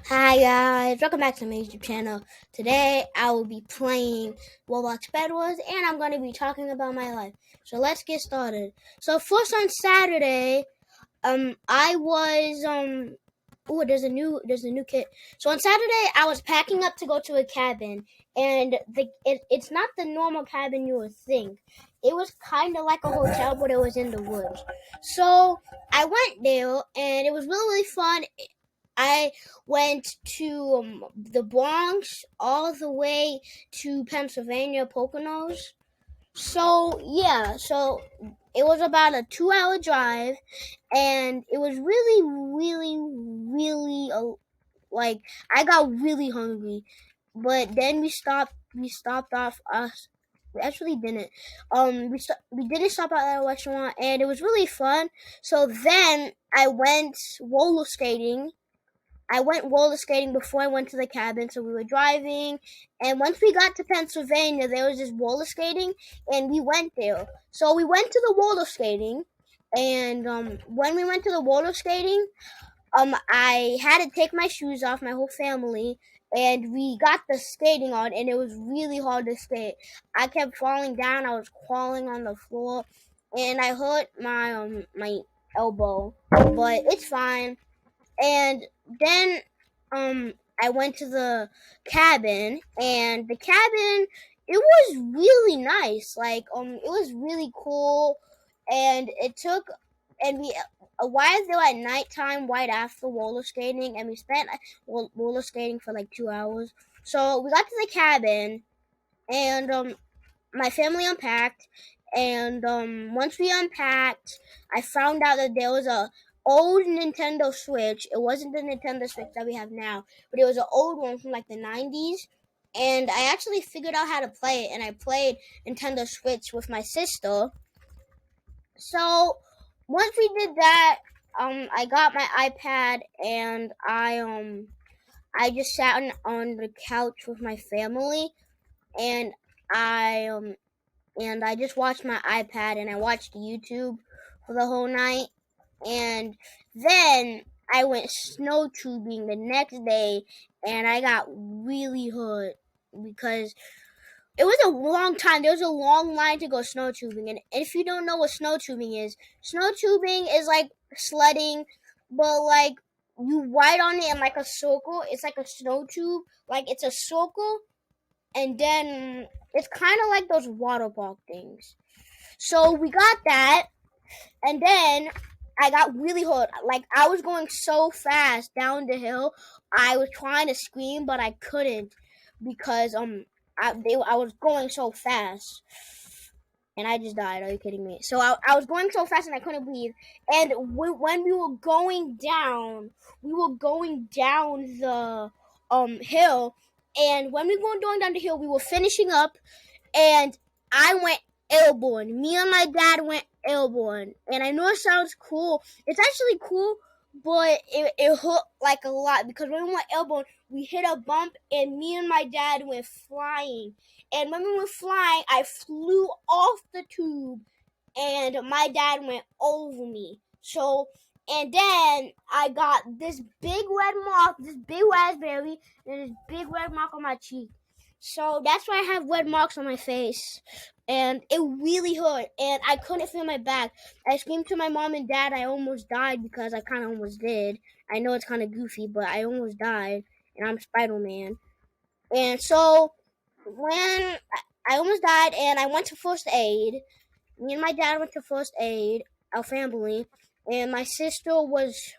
Hi guys, welcome back to my YouTube channel. Today I will be playing Roblox Bed Wars and I'm going to be talking about my life. So let's get started. So first on Saturday, I was there's a new kit. So on Saturday I was packing up to go to a cabin, and it's not the normal cabin you would think. It was kind of like a hotel, but it was in the woods. So I went there and it was really fun. I went to the Bronx all the way to Pennsylvania, Poconos. So it was about a 2 hour drive, and it was really, like, I got really hungry. But then we stopped off us. We actually didn't. We didn't stop at a restaurant, and it was really fun. So then I went roller skating before I went to the cabin, so we were driving. And once we got to Pennsylvania, there was this roller skating, and we went there. So we went to the roller skating, and when we went to the roller skating, I had to take my shoes off, my whole family, and we got the skating on, and it was really hard to skate. I kept falling down. I was crawling on the floor, and I hurt my elbow, but it's fine. And then I went to the cabin, and the cabin, it was really nice. Like it was really cool, and it took and we arrived there at nighttime right after roller skating, and we spent roller skating for like 2 hours. So we got to the cabin, and my family unpacked, and once we unpacked, I found out that there was a old Nintendo Switch. It wasn't the Nintendo Switch that we have now, but it was an old one from like the 90s. And I actually figured out how to play it, and I played Nintendo Switch with my sister. So once we did that, I got my iPad, and I just sat on the couch with my family, and I I just watched my iPad, and I watched YouTube for the whole night. And then I went snow tubing the next day, and I got really hurt because it was a long time. There was a long line to go snow tubing. And if you don't know what snow tubing is like sledding, but like you ride on it in like a circle. It's like a snow tube. Like it's a circle, and then it's kind of like those water park things. So we got that, and then I got really hurt. Like I was going so fast down the hill, I was trying to scream, but I couldn't because I was going so fast, and I just died. Are you kidding me? So I was going so fast and I couldn't breathe. And when we were going down the hill, and when we were going down the hill, we were finishing up, and I went airborne. Me and my dad went airborne. And I know it sounds cool. It's actually cool, but it hurt like a lot because when we went airborne, we hit a bump, and me and my dad went flying. And when we were flying, I flew off the tube, and my dad went over me. And then I got this big red mark, this big raspberry, and this big red mark on my cheek. So that's why I have red marks on my face. And it really hurt, and I couldn't feel my back. I screamed to my mom and dad. I almost died because I kind of almost did. I know it's kind of goofy, but I almost died, and I'm Spider-Man. And so when I almost died, and I went to first aid, me and my dad went to first aid, our family, and my sister was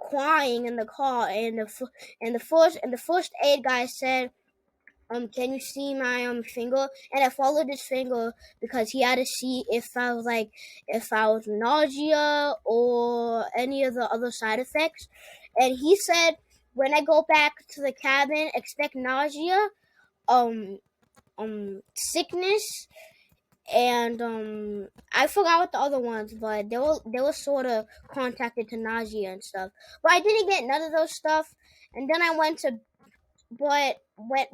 crying in the car, and the first aid guy said, can you see my finger? And I followed his finger because he had to see if I was nausea or any of the other side effects. And he said, when I go back to the cabin, expect nausea, sickness, and I forgot what the other ones, but they were sort of contacted to nausea and stuff. But I didn't get none of those stuff. And then I went to but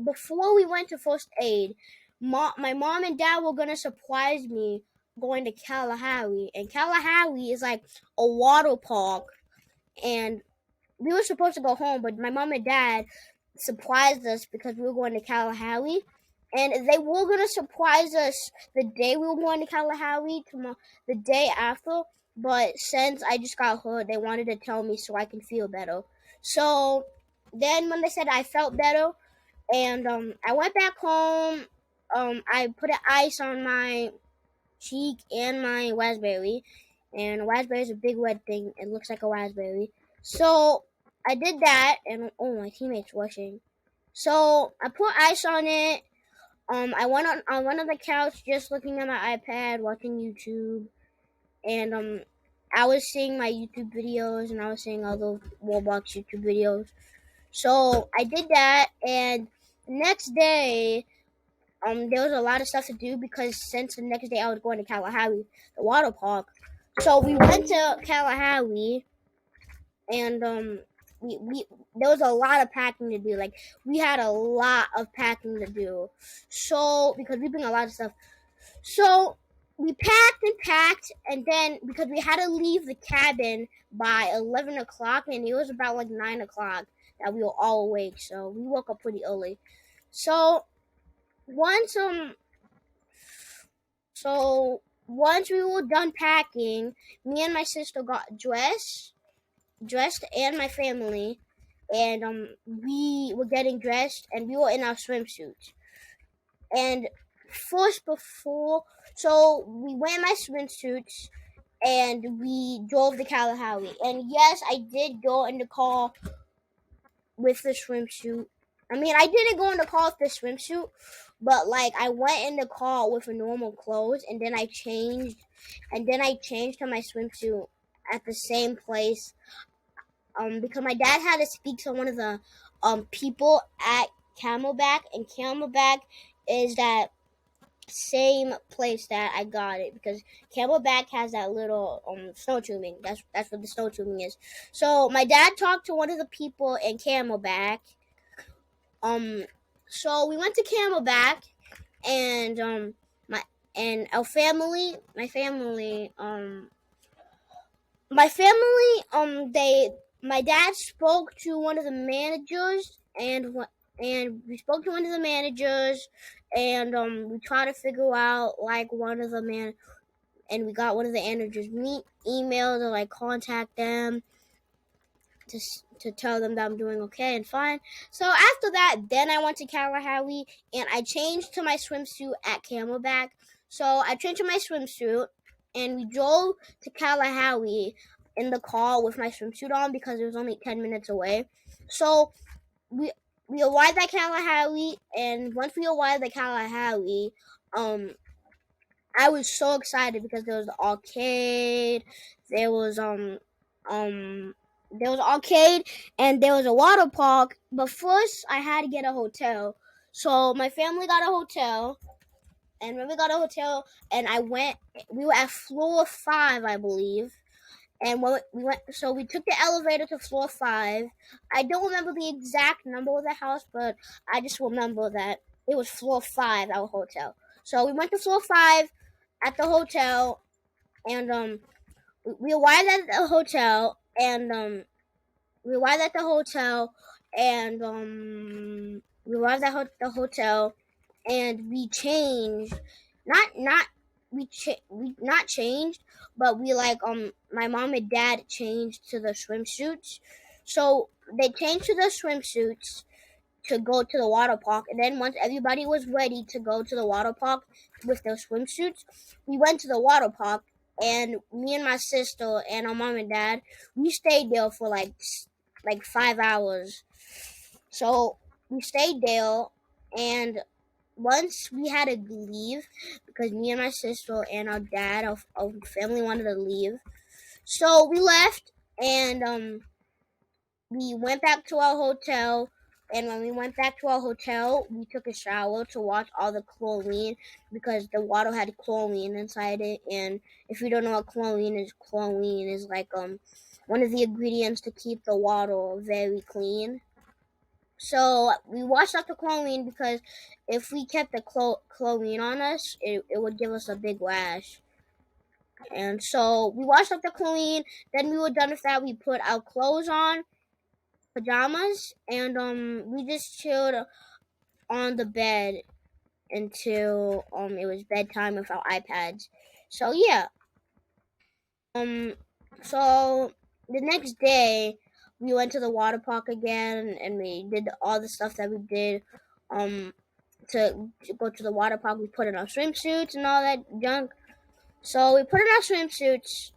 before we went to first aid, my mom and dad were gonna surprise me going to Kalahari, and Kalahari is like a water park, and we were supposed to go home, but my mom and dad surprised us because we were going to Kalahari. And they were gonna surprise us the day we were going to Kalahari, the day after. But since I just got hurt, they wanted to tell me so I can feel better. So then, when they said I felt better, and I went back home, I put an ice on my cheek and my raspberry, and a raspberry is a big red thing. It looks like a raspberry. So I did that, and oh, my teammate's rushing. So I put ice on it. I went on one of the couch, just looking at my iPad, watching YouTube, and I was seeing my YouTube videos, and I was seeing other Roblox YouTube videos. So I did that, and the next day, there was a lot of stuff to do because since the next day I was going to Kalahari, the water park. So we went to Kalahari, and we there was a lot of packing to do. Like, we had a lot of packing to do. So because we bring a lot of stuff, so we packed, and then because we had to leave the cabin by 11 o'clock, and it was about like 9 o'clock that we were all awake. So we woke up pretty early. So once so once we were done packing, me and my sister got dressed, and my family, and we were getting dressed, and we were in our swimsuits. And so we went in my swimsuits, and we drove to Kalahari. And yes, I did go in the car with the swimsuit. I mean, I didn't go in the car with the swimsuit, but like I went in the car with a normal clothes, and then I changed to my swimsuit at the same place. Because my dad had to speak to one of the people at Camelback, and Camelback is that same place that I got it, because Camelback has that little snow tubing. That's what the snow tubing is. So my dad talked to one of the people in Camelback. So we went to Camelback, and our family, my dad spoke to one of the managers, and we spoke to one of the managers, and we tried to figure out like and we got one of the managers email to like contact them to tell them that I'm doing okay and fine. So after that, then I went to Kalahari, and I changed to my swimsuit at Camelback. So I changed to my swimsuit, and we drove to Kalahari in the car with my swimsuit on because it was only 10 minutes away. So we arrived at Kalahari, and once we arrived at Kalahari, I was so excited because there was the arcade, there was arcade, and there was a water park. But first, I had to get a hotel. So my family got a hotel, and when we got a hotel, and we were at floor 5, I believe. And when we took the elevator to floor 5. I don't remember the exact number of the house, but I just remember that it was floor 5, our hotel. So we went to floor 5 at the hotel, and we arrived at the hotel, and we arrived at the hotel, and we arrived at the hotel, and we changed. Not we not changed, but we my mom and dad changed to the swimsuits. So they changed to the swimsuits to go to the water park, and then once everybody was ready to go to the water park with their swimsuits, we went to the water park, and me and my sister and our mom and dad, we stayed there for like 5 hours. So we stayed there, and once we had to leave because me and my sister and our dad, our family wanted to leave. So we left, and we went back to our hotel. And when we went back to our hotel, we took a shower to wash all the chlorine because the water had chlorine inside it. And if you don't know what chlorine is like one of the ingredients to keep the water very clean. So we washed off the chlorine because if we kept the chlorine on us, it would give us a big rash. And so we washed off the chlorine. Then we were done with that. We put our clothes on, pajamas, and we just chilled on the bed until it was bedtime with our iPads. So yeah. Um so the next day we went to the water park again, and we did all the stuff that we did um to go to the water park. We put in our swimsuits and all that junk. So we put in our swimsuits.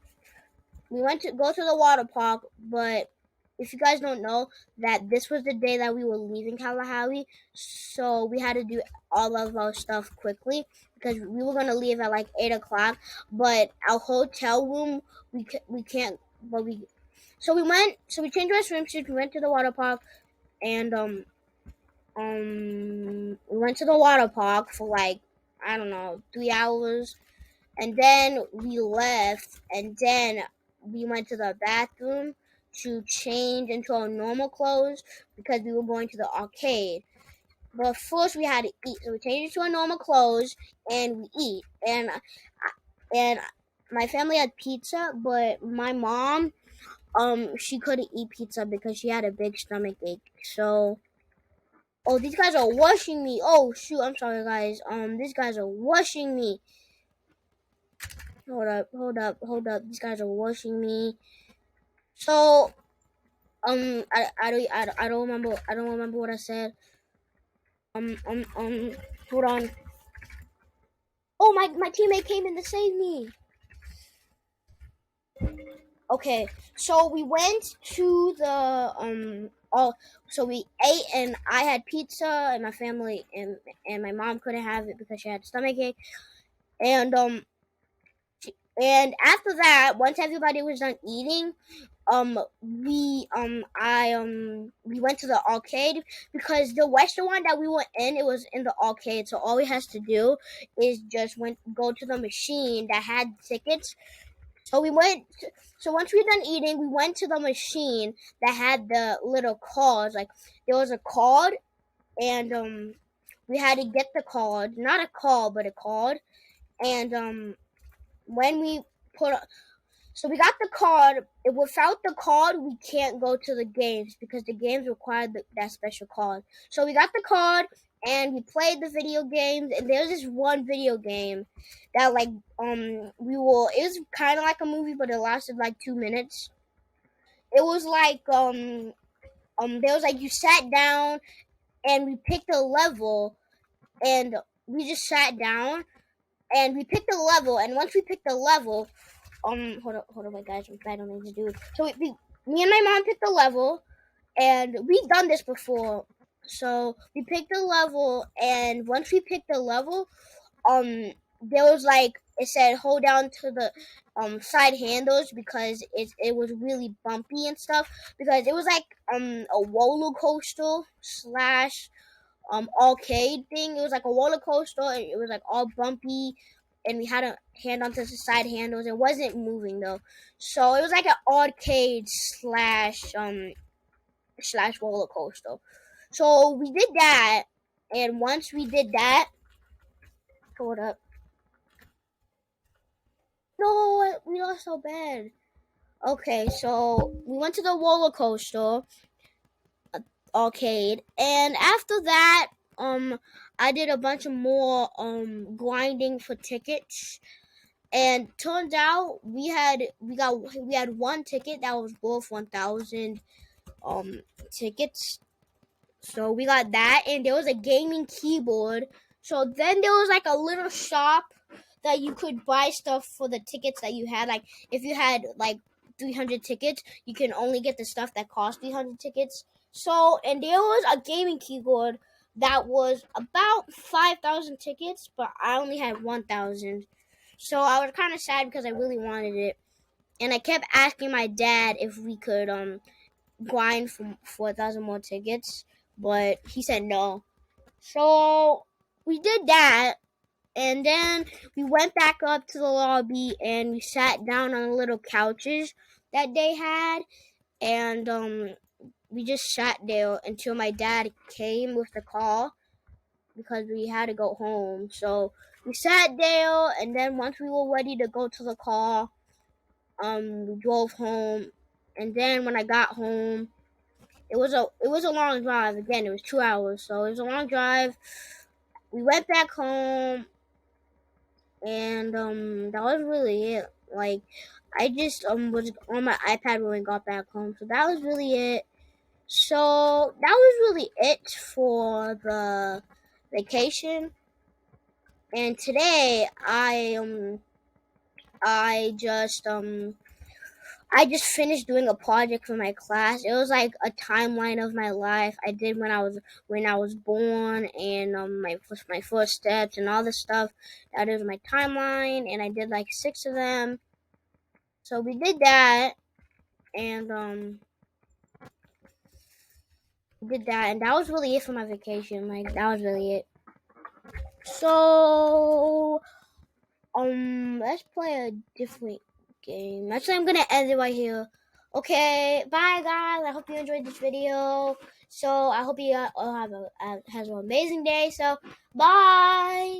We went to go to the water park, but if you guys don't know, that this was the day that we were leaving Kalahari, so we had to do all of our stuff quickly because we were gonna leave at like 8 o'clock. But our hotel room, we can't. But we so we went. So we changed our swimsuits. We went to the water park, and we went to the water park for like, I don't know, 3 hours, and then we left, and then we went to the bathroom to change into our normal clothes because we were going to the arcade. But first we had to eat, so we changed into our normal clothes and we eat. And my family had pizza, but my mom, she couldn't eat pizza because she had a big stomach ache. So, oh, these guys are washing me. Oh shoot, I'm sorry guys. These guys are washing me. Hold up. These guys are washing me. So, I don't remember what I said. Um, um, um, hold on. Oh, my teammate came in to save me. Okay, so we went to the, so we ate, and I had pizza, and my family, and my mom couldn't have it because she had stomach ache. And, and after that, once everybody was done eating, we went to the arcade because the restaurant that we were in, it was in the arcade, so all we has to do is just go to the machine that had tickets. So we went so once we were done eating, we went to the machine that had the little cards. Like, there was a card, and we had to get the card, not a call but a card. And when we put so we got the card. Without the card, we can't go to the games because the games require that special card. So we got the card, and we played the video games. And there's this one video game that, like, it was kind of like a movie, but it lasted like 2 minutes. It was like, there was like, you sat down and we picked a level, and we just sat down and we picked a level. And once we picked the level, hold on, my guys, I don't know what to do. So me and my mom picked the level, and we've done this before. So we picked the level, and once we picked the level, there was like, it said hold down to the side handles because it was really bumpy and stuff, because it was like a roller coaster slash arcade thing. It was like a roller coaster, and it was like all bumpy, and we had to hand onto the side handles. It wasn't moving though, so it was like an arcade slash roller coaster. So we did that, and once we did that, hold up. No, we lost so bad. Okay, so we went to the roller coaster arcade, and after that, I did a bunch of more grinding for tickets. And turns out we had one ticket that was worth 1,000 tickets. So we got that, and there was a gaming keyboard. So then there was like a little shop that you could buy stuff for the tickets that you had. Like, if you had like 300 tickets, you can only get the stuff that cost 300 tickets. So, and there was a gaming keyboard that was about 5,000 tickets, but I only had 1,000. So I was kind of sad because I really wanted it, and I kept asking my dad if we could grind for 4,000 more tickets, but he said no. So we did that, and then we went back up to the lobby, and we sat down on the little couches that they had, and we just sat there until my dad came with the car because we had to go home. So we sat there, and then once we were ready to go to the car, we drove home. And then when I got home, it was a long drive. Again, it was 2 hours, so it was a long drive. We went back home, and that was really it. Like, I just was on my iPad when we got back home, so that was really it. So that was really it for the vacation. And today I just finished doing a project for my class. It was like a timeline of my life. I did when I was born, and my first steps and all this stuff. That is my timeline, and I did like 6 of them. So we did that, and that was really it for my vacation. Like, that was really it. So let's play a different game. Actually, I'm gonna end it right here. Okay, bye guys. I hope you enjoyed this video. So I hope you all has an amazing day. So bye.